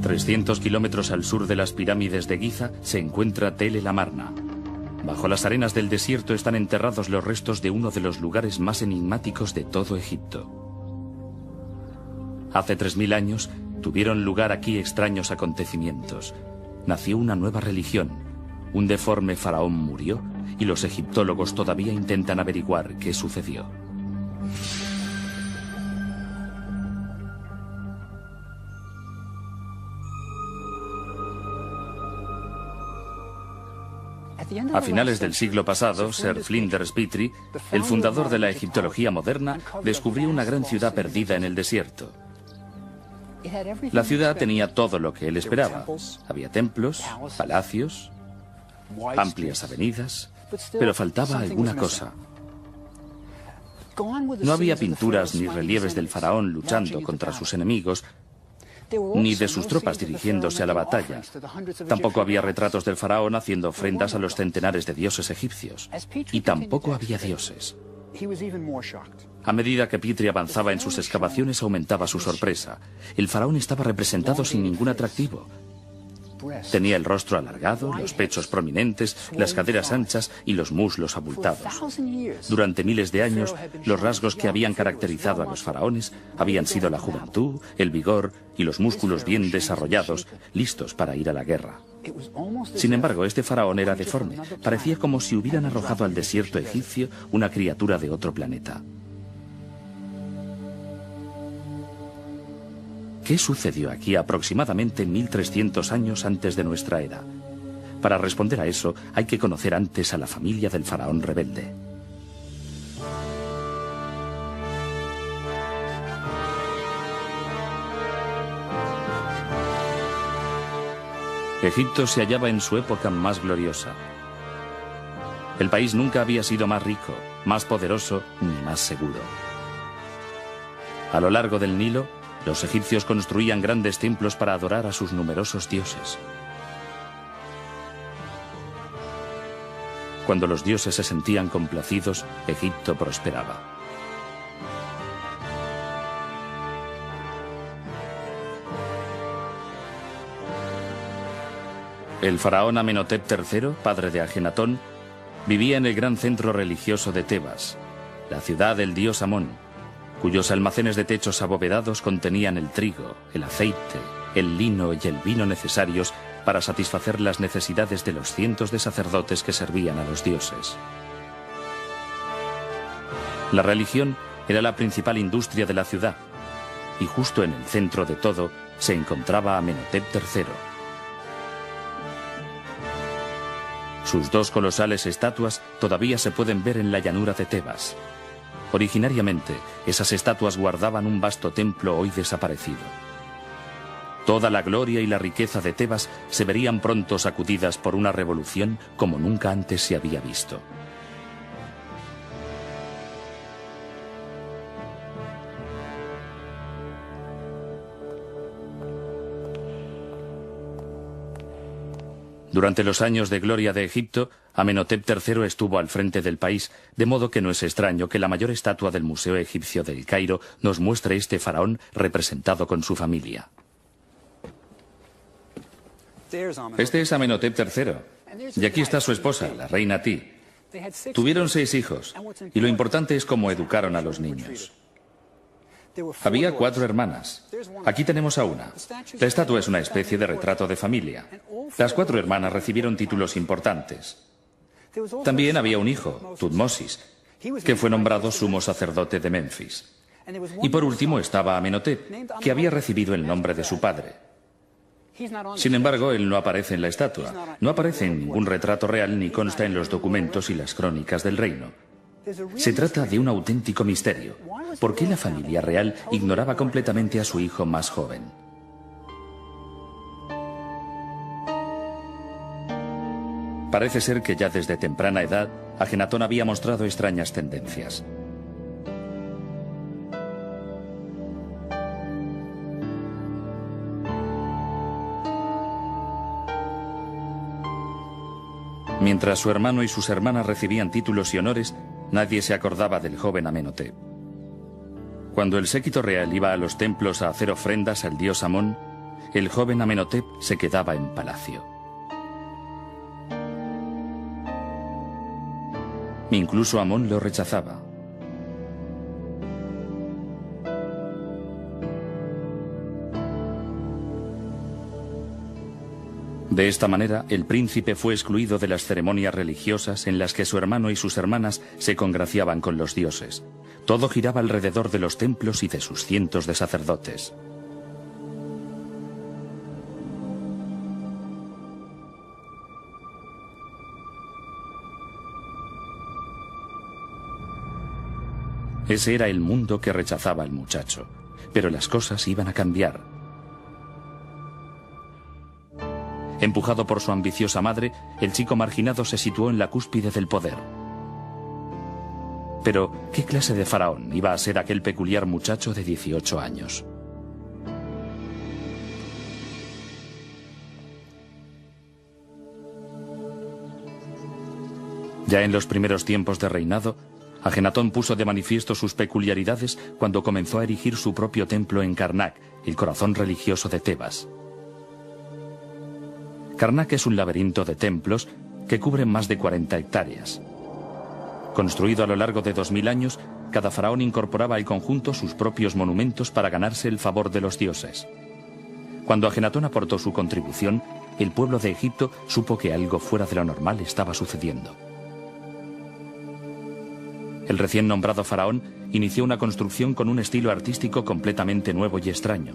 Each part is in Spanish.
300 kilómetros al sur de las pirámides de Giza se encuentra Tel el Amarna. Bajo las arenas del desierto están enterrados los restos de uno de los lugares más enigmáticos de todo Egipto. Hace 3000 años tuvieron lugar aquí extraños acontecimientos. Nació una nueva religión, un deforme faraón murió y los egiptólogos todavía intentan averiguar qué sucedió. A finales del siglo pasado, Sir Flinders Petrie, el fundador de la egiptología moderna, descubrió una gran ciudad perdida en el desierto. La ciudad tenía todo lo que él esperaba. Había templos, palacios, amplias avenidas, pero faltaba alguna cosa. No había pinturas ni relieves del faraón luchando contra sus enemigos, ni de sus tropas dirigiéndose a la batalla. Tampoco había retratos del faraón haciendo ofrendas a los centenares de dioses egipcios. Y tampoco había dioses. A medida que Petrie avanzaba en sus excavaciones, aumentaba su sorpresa. El faraón estaba representado sin ningún atractivo. Tenía el rostro alargado, los pechos prominentes, las caderas anchas y los muslos abultados. Durante miles de años, los rasgos que habían caracterizado a los faraones habían sido la juventud, el vigor y los músculos bien desarrollados, listos para ir a la guerra. Sin embargo, este faraón era deforme. Parecía como si hubieran arrojado al desierto egipcio una criatura de otro planeta. ¿Qué sucedió aquí aproximadamente 1300 años antes de nuestra era? Para responder a eso, hay que conocer antes a la familia del faraón rebelde. Egipto se hallaba en su época más gloriosa. El país nunca había sido más rico, más poderoso ni más seguro. A lo largo del Nilo, los egipcios construían grandes templos para adorar a sus numerosos dioses. Cuando los dioses se sentían complacidos, Egipto prosperaba. El faraón Amenhotep III, padre de Ajenatón, vivía en el gran centro religioso de Tebas, la ciudad del dios Amón, cuyos almacenes de techos abovedados contenían el trigo, el aceite, el lino y el vino necesarios para satisfacer las necesidades de los cientos de sacerdotes que servían a los dioses. La religión era la principal industria de la ciudad, y justo en el centro de todo se encontraba Amenhotep III. Sus dos colosales estatuas todavía se pueden ver en la llanura de Tebas. Originariamente, esas estatuas guardaban un vasto templo hoy desaparecido. Toda la gloria y la riqueza de Tebas se verían pronto sacudidas por una revolución como nunca antes se había visto. Durante los años de gloria de Egipto, Amenhotep III estuvo al frente del país, de modo que no es extraño que la mayor estatua del Museo Egipcio del Cairo nos muestre este faraón representado con su familia. Este es Amenhotep III, y aquí está su esposa, la reina Ti. Tuvieron 6 hijos, y lo importante es cómo educaron a los niños. Había 4 hermanas. Aquí tenemos a una. La estatua es una especie de retrato de familia. Las 4 hermanas recibieron títulos importantes. También había un hijo, Tutmosis, que fue nombrado sumo sacerdote de Menfis. Y por último estaba Amenhotep, que había recibido el nombre de su padre. Sin embargo, él no aparece en la estatua, no aparece en ningún retrato real ni consta en los documentos y las crónicas del reino. Se trata de un auténtico misterio. ¿Por qué la familia real ignoraba completamente a su hijo más joven? Parece ser que ya desde temprana edad, Ajenatón había mostrado extrañas tendencias. Mientras su hermano y sus hermanas recibían títulos y honores, nadie se acordaba del joven Amenhotep. Cuando el séquito real iba a los templos a hacer ofrendas al dios Amón, el joven Amenhotep se quedaba en palacio. Incluso Amón lo rechazaba. De esta manera, el príncipe fue excluido de las ceremonias religiosas en las que su hermano y sus hermanas se congraciaban con los dioses. Todo giraba alrededor de los templos y de sus cientos de sacerdotes. Ese era el mundo que rechazaba al muchacho, pero las cosas iban a cambiar. Empujado por su ambiciosa madre, el chico marginado se situó en la cúspide del poder. Pero, ¿qué clase de faraón iba a ser aquel peculiar muchacho de 18 años? Ya en los primeros tiempos de reinado, Ajenatón puso de manifiesto sus peculiaridades cuando comenzó a erigir su propio templo en Karnak, el corazón religioso de Tebas. Karnak es un laberinto de templos que cubren más de 40 hectáreas. Construido a lo largo de 2000 años, cada faraón incorporaba al conjunto sus propios monumentos para ganarse el favor de los dioses. Cuando Ajenatón aportó su contribución, el pueblo de Egipto supo que algo fuera de lo normal estaba sucediendo. El recién nombrado faraón inició una construcción con un estilo artístico completamente nuevo y extraño.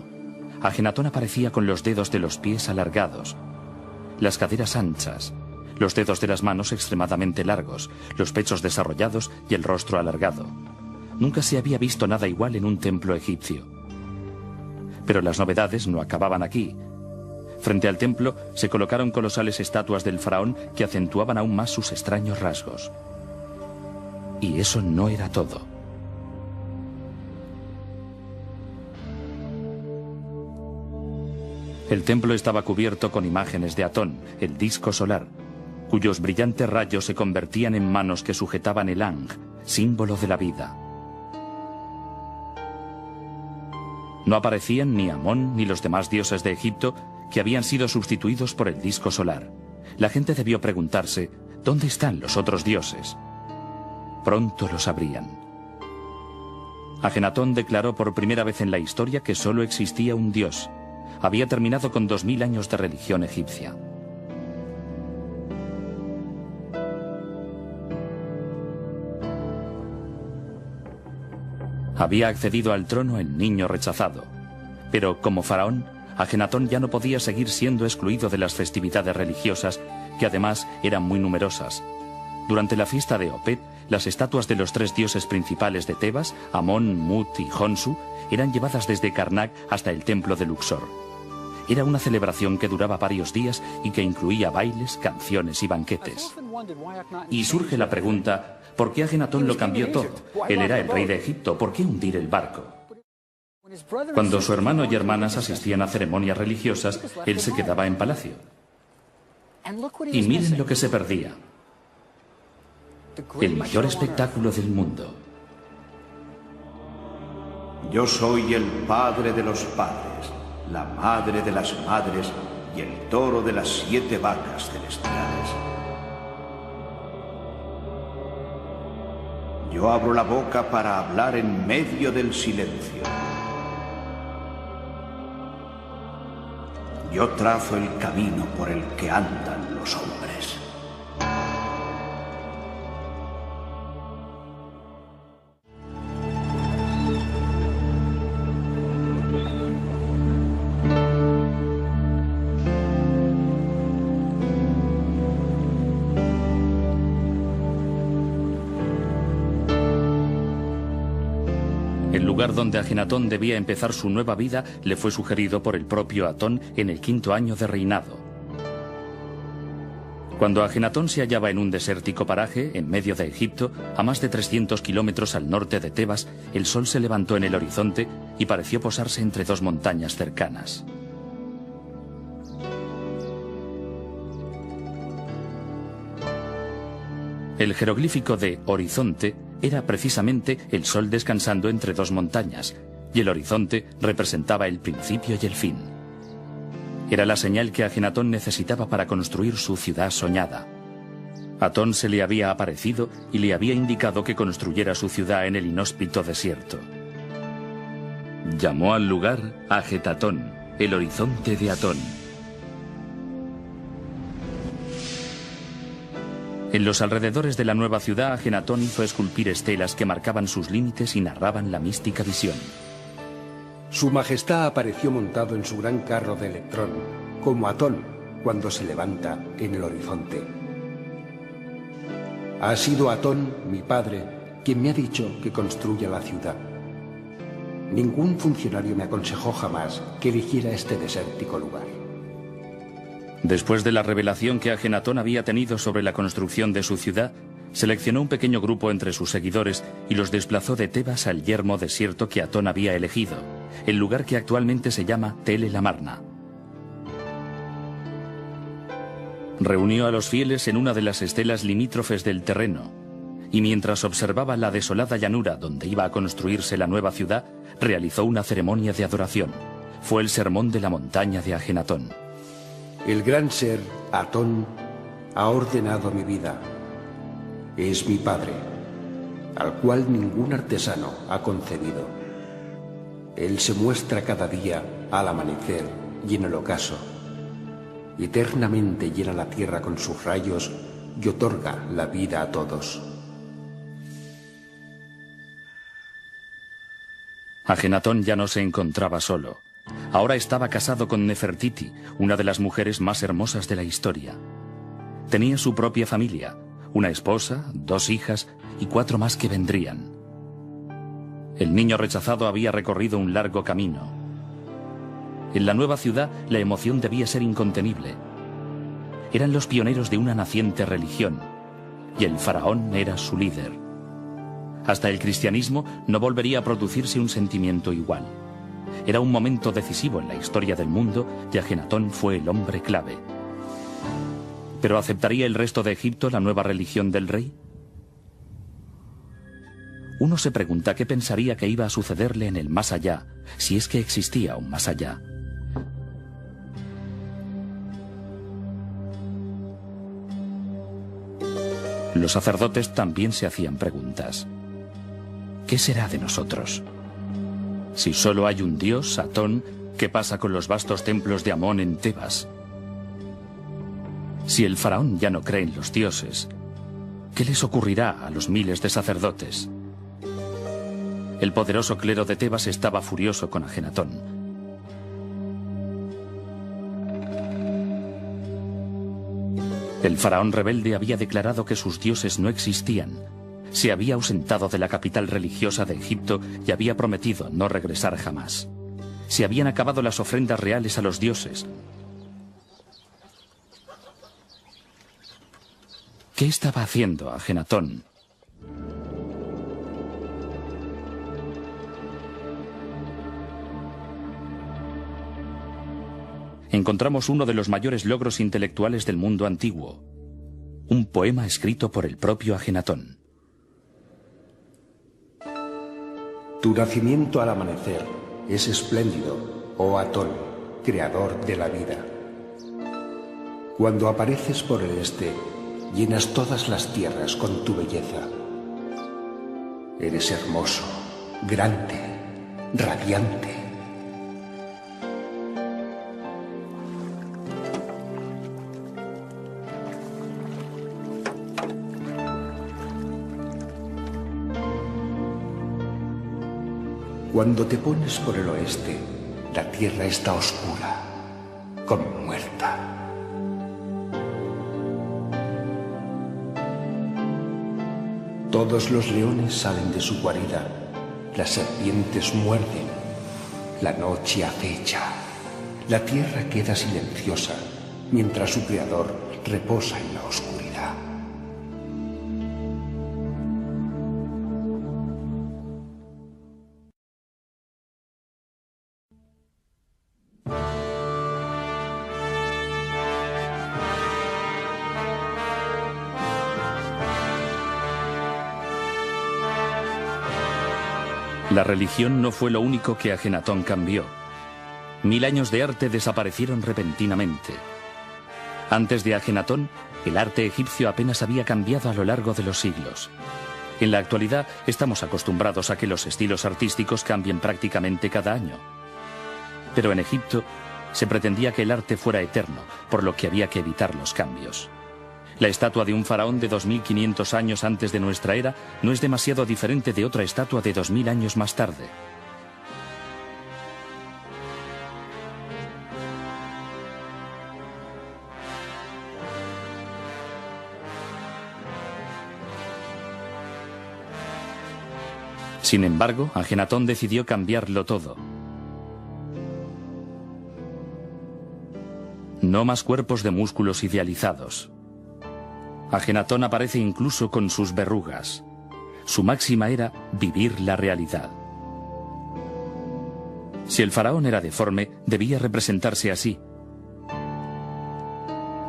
Ajenatón aparecía con los dedos de los pies alargados, las caderas anchas, los dedos de las manos extremadamente largos, los pechos desarrollados y el rostro alargado. Nunca se había visto nada igual en un templo egipcio. Pero las novedades no acababan aquí. Frente al templo se colocaron colosales estatuas del faraón que acentuaban aún más sus extraños rasgos. Y eso no era todo. El templo estaba cubierto con imágenes de Atón, el disco solar, cuyos brillantes rayos se convertían en manos que sujetaban el Ang, símbolo de la vida. No aparecían ni Amón ni los demás dioses de Egipto, que habían sido sustituidos por el disco solar. La gente debió preguntarse, ¿dónde están los otros dioses? Pronto lo sabrían. Ajenatón declaró por primera vez en la historia que solo existía un dios. Había terminado con 2000 años de religión egipcia. Había accedido al trono el niño rechazado. Pero como faraón, Ajenatón ya no podía seguir siendo excluido de las festividades religiosas, que además eran muy numerosas. Durante la fiesta de Opet, las estatuas de los 3 dioses principales de Tebas, Amón, Mut y Honsu, eran llevadas desde Karnak hasta el templo de Luxor. Era una celebración que duraba varios días y que incluía bailes, canciones y banquetes. Y surge la pregunta, ¿por qué Ajenatón lo cambió todo? Él era el rey de Egipto, ¿por qué hundir el barco? Cuando su hermano y hermanas asistían a ceremonias religiosas, él se quedaba en palacio. Y miren lo que se perdía. El mayor espectáculo del mundo. Yo soy el padre de los padres, la madre de las madres y el toro de las 7 vacas celestiales. Yo abro la boca para hablar en medio del silencio. Yo trazo el camino por el que andan los hombres. El lugar donde Ajenatón debía empezar su nueva vida le fue sugerido por el propio Atón en el 5º año de reinado. Cuando Ajenatón se hallaba en un desértico paraje, en medio de Egipto, a más de 300 kilómetros al norte de Tebas, el sol se levantó en el horizonte y pareció posarse entre 2 montañas cercanas. El jeroglífico de horizonte era precisamente el sol descansando entre 2 montañas, y el horizonte representaba el principio y el fin. Era la señal que Ajenatón necesitaba para construir su ciudad soñada. Atón se le había aparecido y le había indicado que construyera su ciudad en el inhóspito desierto. Llamó al lugar Ajetatón, el horizonte de Atón. En los alrededores de la nueva ciudad, Ajenatón hizo esculpir estelas que marcaban sus límites y narraban la mística visión. Su majestad apareció montado en su gran carro de electrón, como Atón cuando se levanta en el horizonte. Ha sido Atón, mi padre, quien me ha dicho que construya la ciudad. Ningún funcionario me aconsejó jamás que eligiera este desértico lugar. Después de la revelación que Ajenatón había tenido sobre la construcción de su ciudad, seleccionó un pequeño grupo entre sus seguidores y los desplazó de Tebas al yermo desierto que Atón había elegido, el lugar que actualmente se llama Tel el Amarna. Reunió a los fieles en una de las estelas limítrofes del terreno, y mientras observaba la desolada llanura donde iba a construirse la nueva ciudad, realizó una ceremonia de adoración. Fue el sermón de la montaña de Ajenatón. El gran ser, Atón, ha ordenado mi vida. Es mi padre, al cual ningún artesano ha concebido. Él se muestra cada día al amanecer y en el ocaso. Eternamente llena la tierra con sus rayos y otorga la vida a todos. Ajenatón ya no se encontraba solo. Ahora estaba casado con Nefertiti, una de las mujeres más hermosas de la historia. Tenía su propia familia, una esposa, 2 hijas y 4 más que vendrían. El niño rechazado había recorrido un largo camino. En la nueva ciudad la emoción debía ser incontenible. Eran los pioneros de una naciente religión, y el faraón era su líder. Hasta el cristianismo no volvería a producirse un sentimiento igual. Era un momento decisivo en la historia del mundo y Ajenatón fue el hombre clave. ¿Pero aceptaría el resto de Egipto la nueva religión del rey? Uno se pregunta qué pensaría que iba a sucederle en el más allá, si es que existía un más allá. Los sacerdotes también se hacían preguntas. ¿Qué será de nosotros? Si solo hay un dios, Atón, ¿qué pasa con los vastos templos de Amón en Tebas? Si el faraón ya no cree en los dioses, ¿qué les ocurrirá a los miles de sacerdotes? El poderoso clero de Tebas estaba furioso con Ajenatón. El faraón rebelde había declarado que sus dioses no existían. Se había ausentado de la capital religiosa de Egipto y había prometido no regresar jamás. Se habían acabado las ofrendas reales a los dioses. ¿Qué estaba haciendo Ajenatón? Encontramos uno de los mayores logros intelectuales del mundo antiguo. Un poema escrito por el propio Ajenatón. Tu nacimiento al amanecer es espléndido, oh Atón, creador de la vida. Cuando apareces por el este, llenas todas las tierras con tu belleza. Eres hermoso, grande, radiante. Cuando te pones por el oeste, la tierra está oscura, como muerta. Todos los leones salen de su guarida, las serpientes muerden, la noche acecha, la tierra queda silenciosa, mientras su creador reposa en la oscuridad. La religión no fue lo único que Ajenatón cambió. 1000 años de arte desaparecieron repentinamente. Antes de Ajenatón, el arte egipcio apenas había cambiado a lo largo de los siglos. En la actualidad estamos acostumbrados a que los estilos artísticos cambien prácticamente cada año. Pero en Egipto se pretendía que el arte fuera eterno, por lo que había que evitar los cambios. La estatua de un faraón de 2500 años antes de nuestra era no es demasiado diferente de otra estatua de 2000 años más tarde. Sin embargo, Ajenatón decidió cambiarlo todo. No más cuerpos de músculos idealizados. Ajenatón aparece incluso con sus verrugas. Su máxima era vivir la realidad. Si el faraón era deforme, debía representarse así.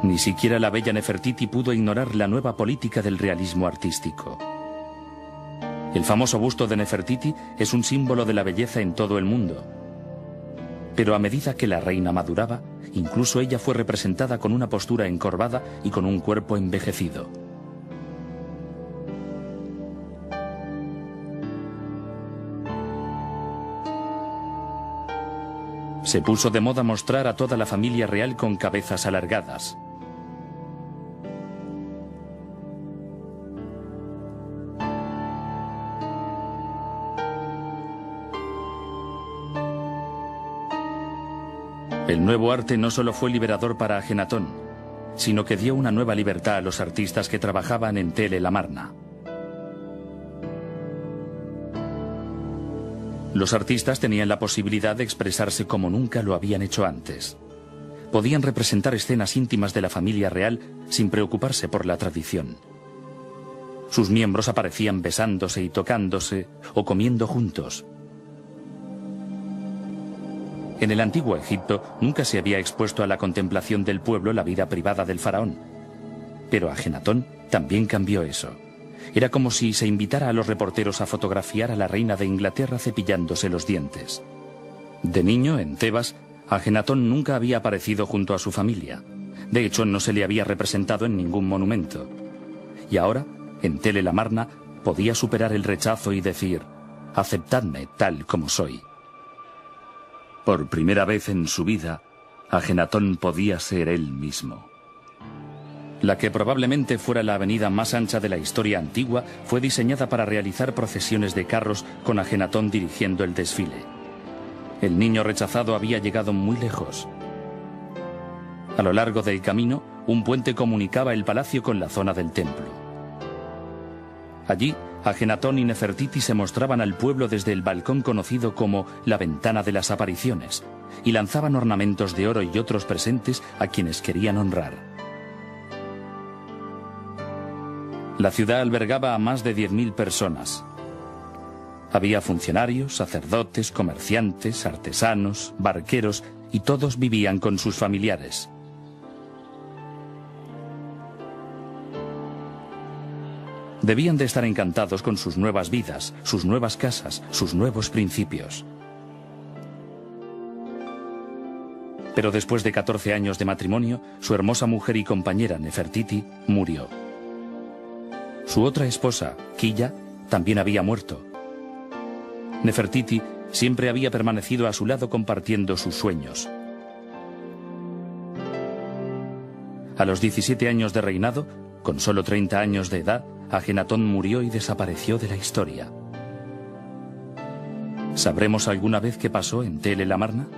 Ni siquiera la bella Nefertiti pudo ignorar la nueva política del realismo artístico. El famoso busto de Nefertiti es un símbolo de la belleza en todo el mundo. Pero a medida que la reina maduraba, incluso ella fue representada con una postura encorvada y con un cuerpo envejecido. Se puso de moda mostrar a toda la familia real con cabezas alargadas. El nuevo arte no solo fue liberador para Ajenatón, sino que dio una nueva libertad a los artistas que trabajaban en Tel el Amarna. Los artistas tenían la posibilidad de expresarse como nunca lo habían hecho antes. Podían representar escenas íntimas de la familia real sin preocuparse por la tradición. Sus miembros aparecían besándose y tocándose o comiendo juntos. En el antiguo Egipto nunca se había expuesto a la contemplación del pueblo la vida privada del faraón. Pero Ajenatón también cambió eso. Era como si se invitara a los reporteros a fotografiar a la reina de Inglaterra cepillándose los dientes. De niño, en Tebas, Ajenatón nunca había aparecido junto a su familia. De hecho, no se le había representado en ningún monumento. Y ahora, en Tel el Amarna, podía superar el rechazo y decir: «Aceptadme tal como soy». Por primera vez en su vida, Ajenatón podía ser él mismo. La que probablemente fuera la avenida más ancha de la historia antigua fue diseñada para realizar procesiones de carros con Ajenatón dirigiendo el desfile. El niño rechazado había llegado muy lejos. A lo largo del camino, un puente comunicaba el palacio con la zona del templo. Allí, Ajenatón y Nefertiti se mostraban al pueblo desde el balcón conocido como la Ventana de las Apariciones y lanzaban ornamentos de oro y otros presentes a quienes querían honrar. La ciudad albergaba a más de 10.000 personas. Había funcionarios, sacerdotes, comerciantes, artesanos, barqueros y todos vivían con sus familiares. Debían de estar encantados con sus nuevas vidas, sus nuevas casas, sus nuevos principios. Pero después de 14 años de matrimonio, su hermosa mujer y compañera Nefertiti murió. Su otra esposa, Quilla, también había muerto. Nefertiti siempre había permanecido a su lado compartiendo sus sueños. A los 17 años de reinado, con solo 30 años de edad, Ajenatón murió y desapareció de la historia. ¿Sabremos alguna vez qué pasó en Tel el Amarna?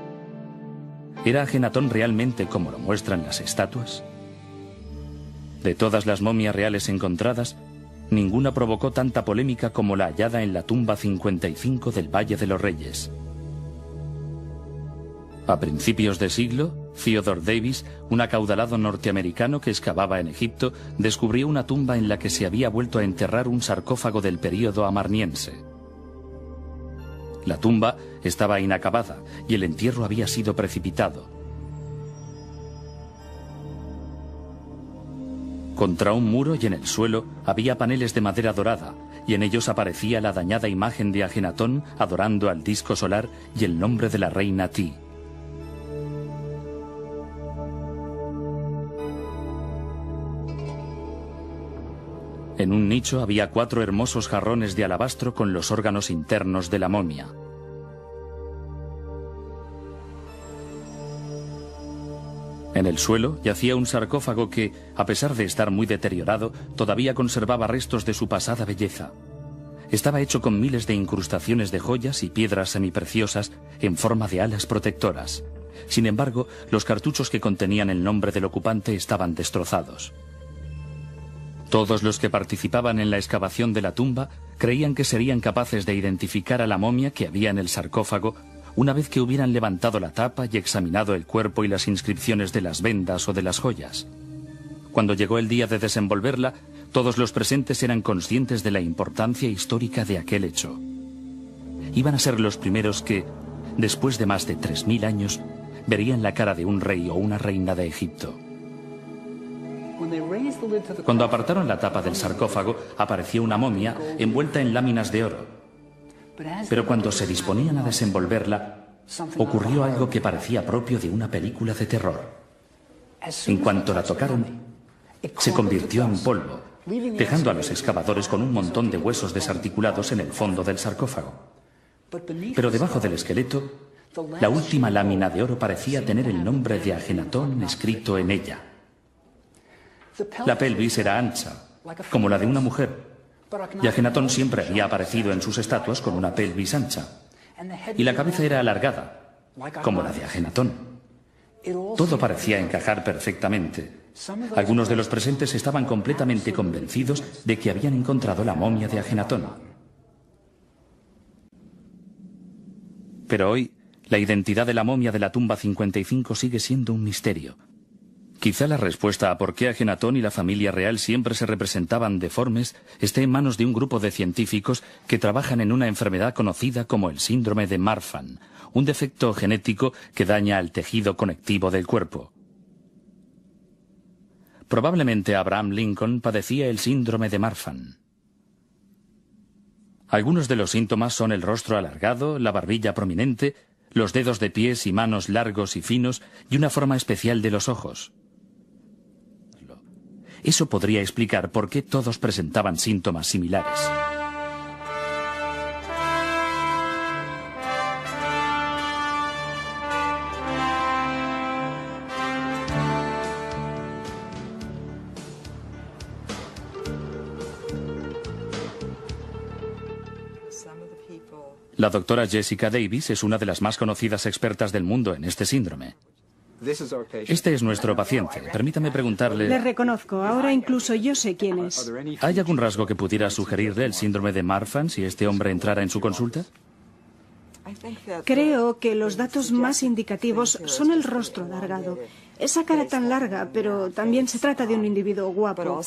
¿Era Ajenatón realmente como lo muestran las estatuas? De todas las momias reales encontradas, ninguna provocó tanta polémica como la hallada en la tumba 55 del Valle de los Reyes. A principios de siglo, Theodore Davis, un acaudalado norteamericano que excavaba en Egipto, descubrió una tumba en la que se había vuelto a enterrar un sarcófago del período amarniense. La tumba estaba inacabada y el entierro había sido precipitado. Contra un muro y en el suelo había paneles de madera dorada, y en ellos aparecía la dañada imagen de Ajenatón adorando al disco solar y el nombre de la reina Ti. En un nicho había 4 hermosos jarrones de alabastro con los órganos internos de la momia. En el suelo yacía un sarcófago que, a pesar de estar muy deteriorado, todavía conservaba restos de su pasada belleza. Estaba hecho con miles de incrustaciones de joyas y piedras semipreciosas en forma de alas protectoras. Sin embargo, los cartuchos que contenían el nombre del ocupante estaban destrozados. Todos los que participaban en la excavación de la tumba creían que serían capaces de identificar a la momia que había en el sarcófago una vez que hubieran levantado la tapa y examinado el cuerpo y las inscripciones de las vendas o de las joyas. Cuando llegó el día de desenvolverla, todos los presentes eran conscientes de la importancia histórica de aquel hecho. Iban a ser los primeros que, después de más de 3000 años, verían la cara de un rey o una reina de Egipto. Cuando apartaron la tapa del sarcófago, apareció una momia envuelta en láminas de oro. Pero cuando se disponían a desenvolverla, ocurrió algo que parecía propio de una película de terror. En cuanto la tocaron, se convirtió en polvo, dejando a los excavadores con un montón de huesos desarticulados en el fondo del sarcófago. Pero debajo del esqueleto, la última lámina de oro parecía tener el nombre de Ajenatón escrito en ella. La pelvis era ancha, como la de una mujer, y Ajenatón siempre había aparecido en sus estatuas con una pelvis ancha, y la cabeza era alargada, como la de Ajenatón. Todo parecía encajar perfectamente. Algunos de los presentes estaban completamente convencidos de que habían encontrado la momia de Ajenatón. Pero hoy, la identidad de la momia de la tumba 55 sigue siendo un misterio. Quizá la respuesta a por qué Ajenatón y la familia real siempre se representaban deformes esté en manos de un grupo de científicos que trabajan en una enfermedad conocida como el síndrome de Marfan, un defecto genético que daña al tejido conectivo del cuerpo. Probablemente Abraham Lincoln padecía el síndrome de Marfan. Algunos de los síntomas son el rostro alargado, la barbilla prominente, los dedos de pies y manos largos y finos y una forma especial de los ojos. Eso podría explicar por qué todos presentaban síntomas similares. La doctora Jessica Davis es una de las más conocidas expertas del mundo en este síndrome. Este es nuestro paciente. Permítame preguntarle... Le reconozco. Ahora incluso yo sé quién es. ¿Hay algún rasgo que pudiera sugerirle el síndrome de Marfan si este hombre entrara en su consulta? Creo que los datos más indicativos son el rostro alargado. Esa cara tan larga, pero también se trata de un individuo guapo.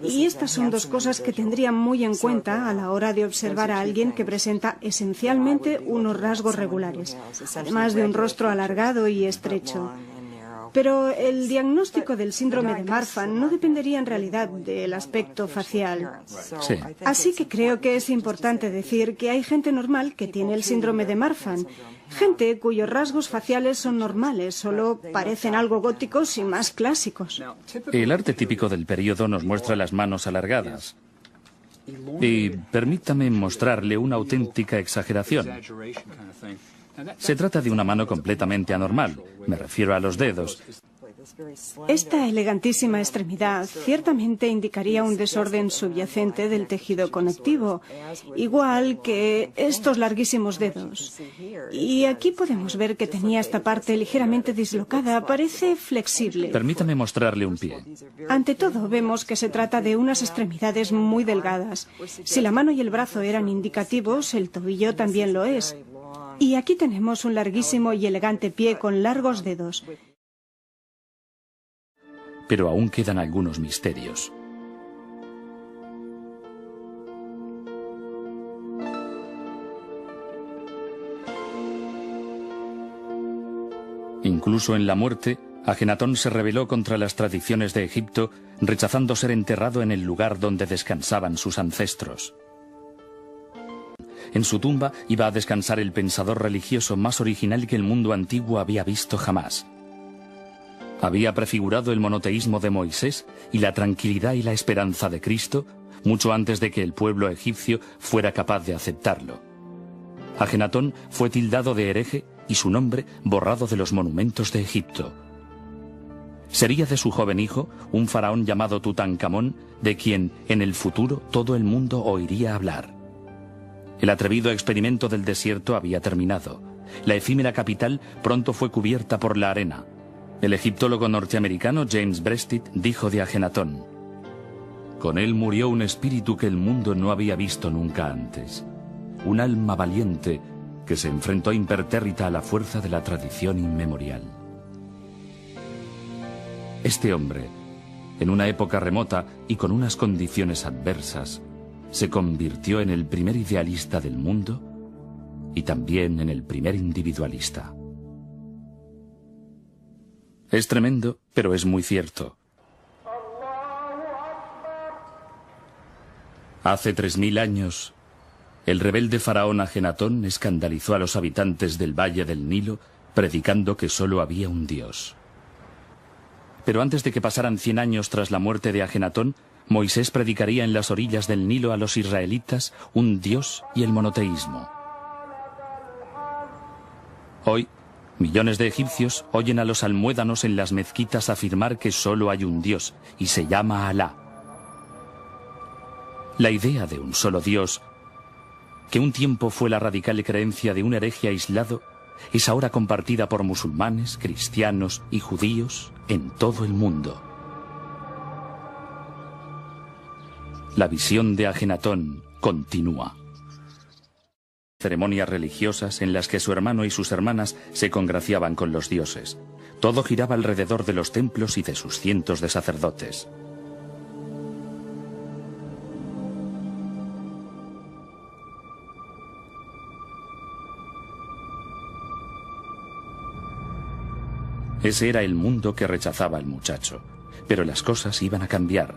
Y estas son dos cosas que tendría muy en cuenta a la hora de observar a alguien que presenta esencialmente unos rasgos regulares, además de un rostro alargado y estrecho. Pero el diagnóstico del síndrome de Marfan no dependería en realidad del aspecto facial. Sí. Así que creo que es importante decir que hay gente normal que tiene el síndrome de Marfan. Gente cuyos rasgos faciales son normales, solo parecen algo góticos y más clásicos. El arte típico del periodo nos muestra las manos alargadas. Y permítame mostrarle una auténtica exageración. Se trata de una mano completamente anormal. Me refiero a los dedos. Esta elegantísima extremidad ciertamente indicaría un desorden subyacente del tejido conectivo, igual que estos larguísimos dedos. Y aquí podemos ver que tenía esta parte ligeramente dislocada, parece flexible. Permítame mostrarle un pie. Ante todo, vemos que se trata de unas extremidades muy delgadas. Si la mano y el brazo eran indicativos, el tobillo también lo es. Y aquí tenemos un larguísimo y elegante pie con largos dedos. Pero aún quedan algunos misterios. Incluso en la muerte, Ajenatón se rebeló contra las tradiciones de Egipto, rechazando ser enterrado en el lugar donde descansaban sus ancestros. En su tumba iba a descansar el pensador religioso más original que el mundo antiguo había visto jamás. Había prefigurado el monoteísmo de Moisés y la tranquilidad y la esperanza de Cristo, mucho antes de que el pueblo egipcio fuera capaz de aceptarlo. Ajenatón fue tildado de hereje y su nombre borrado de los monumentos de Egipto. Sería de su joven hijo un faraón llamado Tutankamón, de quien en el futuro todo el mundo oiría hablar. El atrevido experimento del desierto había terminado. La efímera capital pronto fue cubierta por la arena. El egiptólogo norteamericano James Breasted dijo de Ajenatón: «Con él murió un espíritu que el mundo no había visto nunca antes. Un alma valiente que se enfrentó impertérrita a la fuerza de la tradición inmemorial». Este hombre, en una época remota y con unas condiciones adversas, se convirtió en el primer idealista del mundo y también en el primer individualista. Es tremendo, pero es muy cierto. Hace 3000 años, el rebelde faraón Ajenatón escandalizó a los habitantes del Valle del Nilo, predicando que solo había un dios. Pero antes de que pasaran 100 años tras la muerte de Ajenatón, Moisés predicaría en las orillas del Nilo a los israelitas un dios y el monoteísmo. Hoy, millones de egipcios oyen a los almuédanos en las mezquitas afirmar que solo hay un dios, y se llama Alá. La idea de un solo dios, que un tiempo fue la radical creencia de un hereje aislado, es ahora compartida por musulmanes, cristianos y judíos en todo el mundo. La visión de Ajenatón continúa. Ceremonias religiosas en las que su hermano y sus hermanas se congraciaban con los dioses. Todo giraba alrededor de los templos y de sus cientos de sacerdotes. Ese era el mundo que rechazaba el muchacho, pero las cosas iban a cambiar.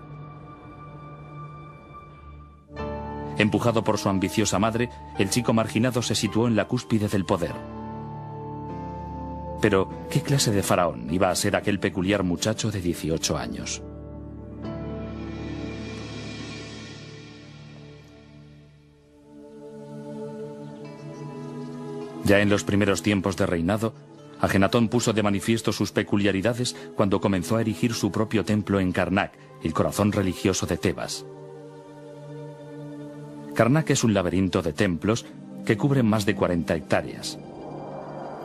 Empujado por su ambiciosa madre, el chico marginado se situó en la cúspide del poder. Pero, ¿qué clase de faraón iba a ser aquel peculiar muchacho de 18 años? Ya en los primeros tiempos de reinado, Ajenatón puso de manifiesto sus peculiaridades cuando comenzó a erigir su propio templo en Karnak, el corazón religioso de Tebas. Karnak es un laberinto de templos que cubren más de 40 hectáreas.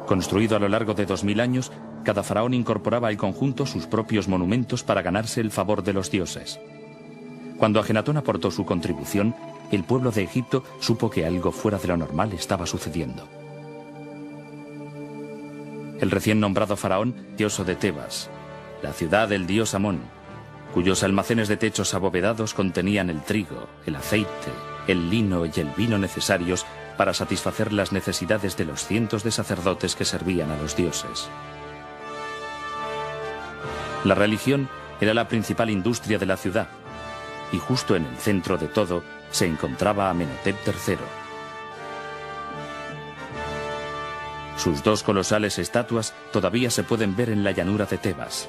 Construido a lo largo de 2000 años, cada faraón incorporaba al conjunto sus propios monumentos para ganarse el favor de los dioses. Cuando Ajenatón aportó su contribución, el pueblo de Egipto supo que algo fuera de lo normal estaba sucediendo. El recién nombrado faraón, dioso de Tebas, la ciudad del dios Amón, cuyos almacenes de techos abovedados contenían el trigo, el aceite, el lino y el vino necesarios para satisfacer las necesidades de los cientos de sacerdotes que servían a los dioses. La religión era la principal industria de la ciudad, y justo en el centro de todo se encontraba Amenhotep III. Sus dos colosales estatuas todavía se pueden ver en la llanura de Tebas.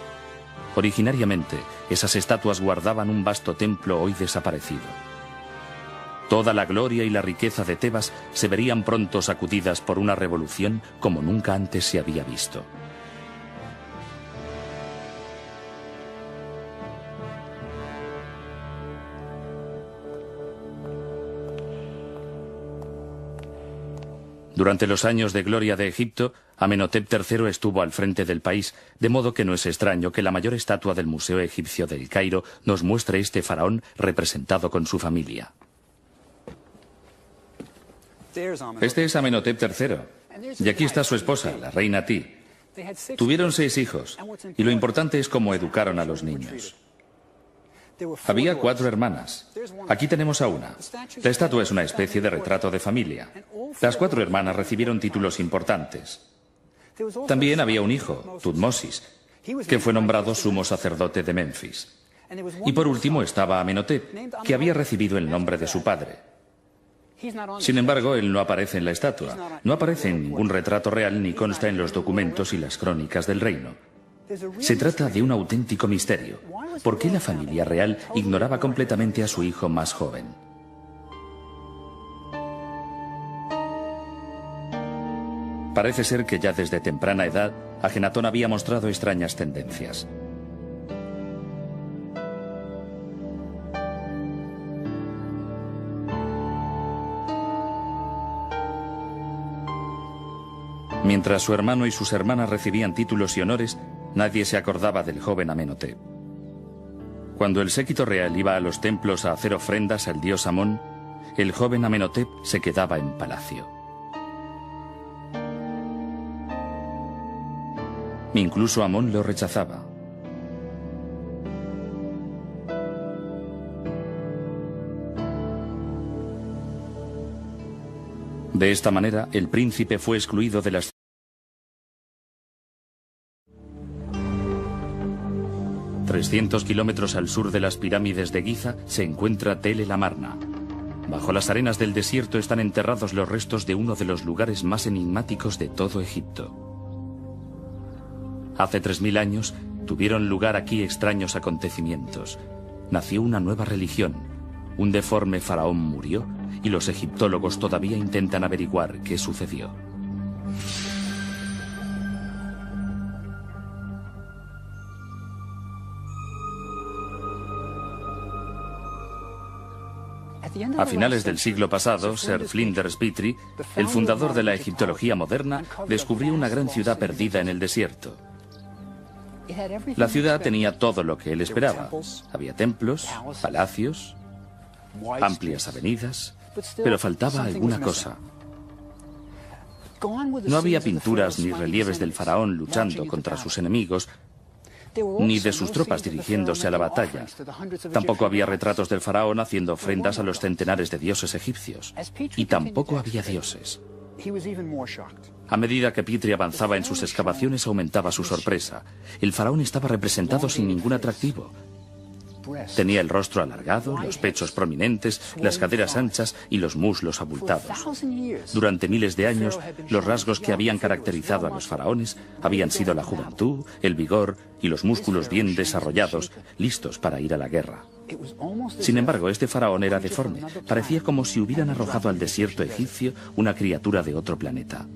Originariamente, esas estatuas guardaban un vasto templo hoy desaparecido. Toda la gloria y la riqueza de Tebas se verían pronto sacudidas por una revolución como nunca antes se había visto. Durante los años de gloria de Egipto, Amenhotep III estuvo al frente del país, de modo que no es extraño que la mayor estatua del Museo Egipcio del Cairo nos muestre este faraón representado con su familia. Este es Amenhotep III, y aquí está su esposa, la reina Ti. Tuvieron 6 hijos, y lo importante es cómo educaron a los niños. Había 4 hermanas. Aquí tenemos a una. La estatua es una especie de retrato de familia. Las 4 hermanas recibieron títulos importantes. También había un hijo, Tutmosis, que fue nombrado sumo sacerdote de Menfis. Y por último estaba Amenhotep, que había recibido el nombre de su padre. Sin embargo, él no aparece en la estatua. No aparece en ningún retrato real ni consta en los documentos y las crónicas del reino. Se trata de un auténtico misterio. ¿Por qué la familia real ignoraba completamente a su hijo más joven? Parece ser que ya desde temprana edad, Ajenatón había mostrado extrañas tendencias. Mientras su hermano y sus hermanas recibían títulos y honores, nadie se acordaba del joven Amenhotep. Cuando el séquito real iba a los templos a hacer ofrendas al dios Amón, el joven Amenhotep se quedaba en palacio. Incluso Amón lo rechazaba. De esta manera, el príncipe fue excluido de las 300 kilómetros al sur de las pirámides de Giza se encuentra Tel el Amarna. Bajo las arenas del desierto están enterrados los restos de uno de los lugares más enigmáticos de todo Egipto. Hace 3000 años tuvieron lugar aquí extraños acontecimientos. Nació una nueva religión. Un deforme faraón murió y los egiptólogos todavía intentan averiguar qué sucedió. A finales del siglo pasado, Sir Flinders Petrie, el fundador de la egiptología moderna, descubrió una gran ciudad perdida en el desierto. La ciudad tenía todo lo que él esperaba. Había templos, palacios, amplias avenidas, pero faltaba alguna cosa. No había pinturas ni relieves del faraón luchando contra sus enemigos, ni de sus tropas dirigiéndose a la batalla. Tampoco había retratos del faraón haciendo ofrendas a los centenares de dioses egipcios. Y tampoco había dioses. A medida que Petrie avanzaba en sus excavaciones, aumentaba su sorpresa. El faraón estaba representado sin ningún atractivo. Tenía el rostro alargado, los pechos prominentes, las caderas anchas y los muslos abultados. Durante miles de años, los rasgos que habían caracterizado a los faraones habían sido la juventud, el vigor y los músculos bien desarrollados, listos para ir a la guerra. Sin embargo, este faraón era deforme. Parecía como si hubieran arrojado al desierto egipcio una criatura de otro planeta.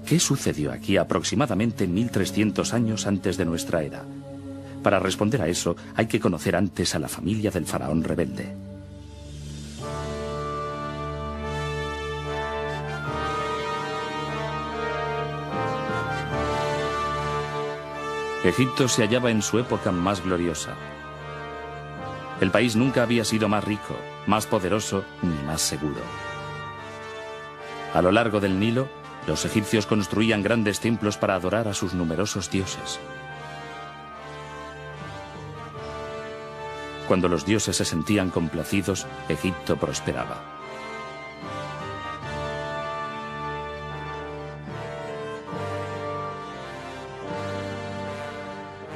¿Qué sucedió aquí aproximadamente 1300 años antes de nuestra era? Para responder a eso, hay que conocer antes a la familia del faraón rebelde. Egipto se hallaba en su época más gloriosa. El país nunca había sido más rico, más poderoso ni más seguro. A lo largo del Nilo, los egipcios construían grandes templos para adorar a sus numerosos dioses. Cuando los dioses se sentían complacidos, Egipto prosperaba.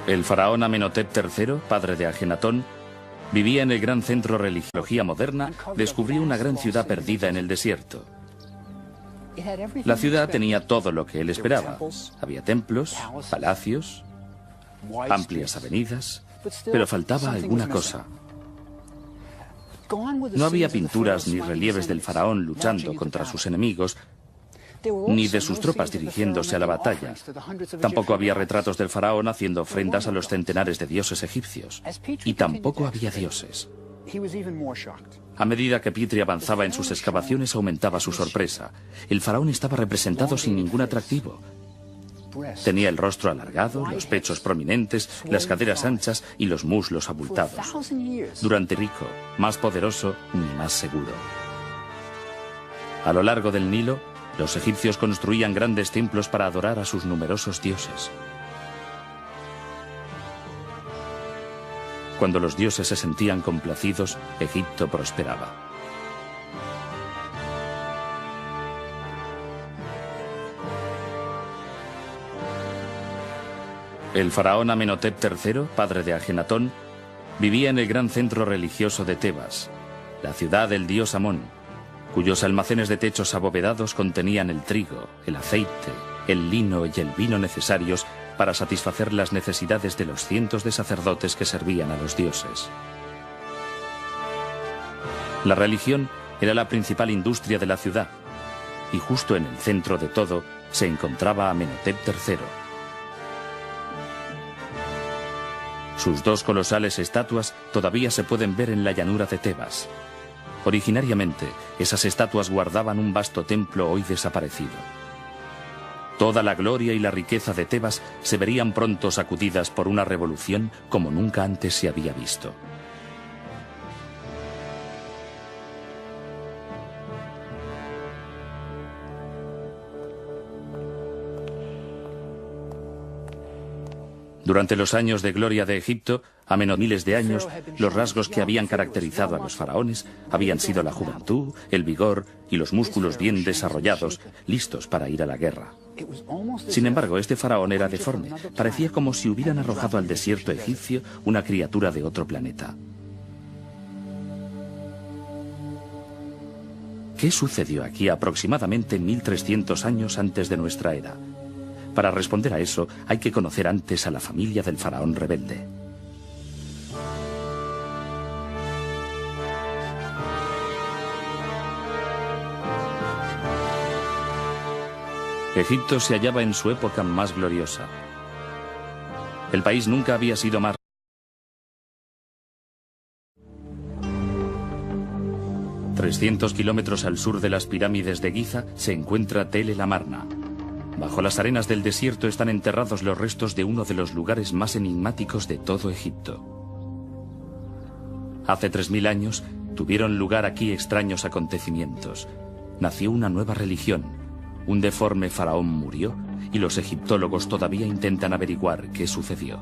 El faraón Amenhotep III, padre de Ajenatón, vivía en el gran centro de religiosología moderna, descubrió una gran ciudad perdida en el desierto. La ciudad tenía todo lo que él esperaba. Había templos, palacios, amplias avenidas, pero faltaba alguna cosa. No había pinturas ni relieves del faraón luchando contra sus enemigos, ni de sus tropas dirigiéndose a la batalla. Tampoco había retratos del faraón haciendo ofrendas a los centenares de dioses egipcios. Y tampoco había dioses. A medida que Petrie avanzaba en sus excavaciones, aumentaba su sorpresa. El faraón estaba representado sin ningún atractivo. Tenía el rostro alargado, los pechos prominentes, las caderas anchas y los muslos abultados. Durante rico, más poderoso ni más seguro. A lo largo del Nilo, los egipcios construían grandes templos para adorar a sus numerosos dioses. Cuando los dioses se sentían complacidos, Egipto prosperaba. El faraón Amenhotep III, padre de Ajenatón, vivía en el gran centro religioso de Tebas, la ciudad del dios Amón. cuyos almacenes de techos abovedados contenían el trigo, el aceite, el lino y el vino necesarios para satisfacer las necesidades de los cientos de sacerdotes que servían a los dioses. La religión era la principal industria de la ciudad, y justo en el centro de todo se encontraba Amenhotep III. Sus dos colosales estatuas todavía se pueden ver en la llanura de Tebas. Originariamente, esas estatuas guardaban un vasto templo hoy desaparecido. Toda la gloria y la riqueza de Tebas se verían pronto sacudidas por una revolución como nunca antes se había visto. Durante los años de gloria de Egipto, a menos miles de años, los rasgos que habían caracterizado a los faraones habían sido la juventud, el vigor y los músculos bien desarrollados, listos para ir a la guerra. Sin embargo, este faraón era deforme. Parecía como si hubieran arrojado al desierto egipcio una criatura de otro planeta. ¿Qué sucedió aquí aproximadamente 1300 años antes de nuestra era? Para responder a eso, hay que conocer antes a la familia del faraón rebelde. Egipto se hallaba en su época más gloriosa. El país nunca había sido más. 300 kilómetros al sur de las pirámides de Giza se encuentra Tel el Amarna. Bajo las arenas del desierto están enterrados los restos de uno de los lugares más enigmáticos de todo Egipto. Hace 3000 años tuvieron lugar aquí extraños acontecimientos. Nació una nueva religión, un deforme faraón murió y los egiptólogos todavía intentan averiguar qué sucedió.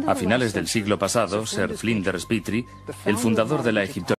A finales del siglo pasado, Sir Flinders Petrie, el fundador de la Egiptología,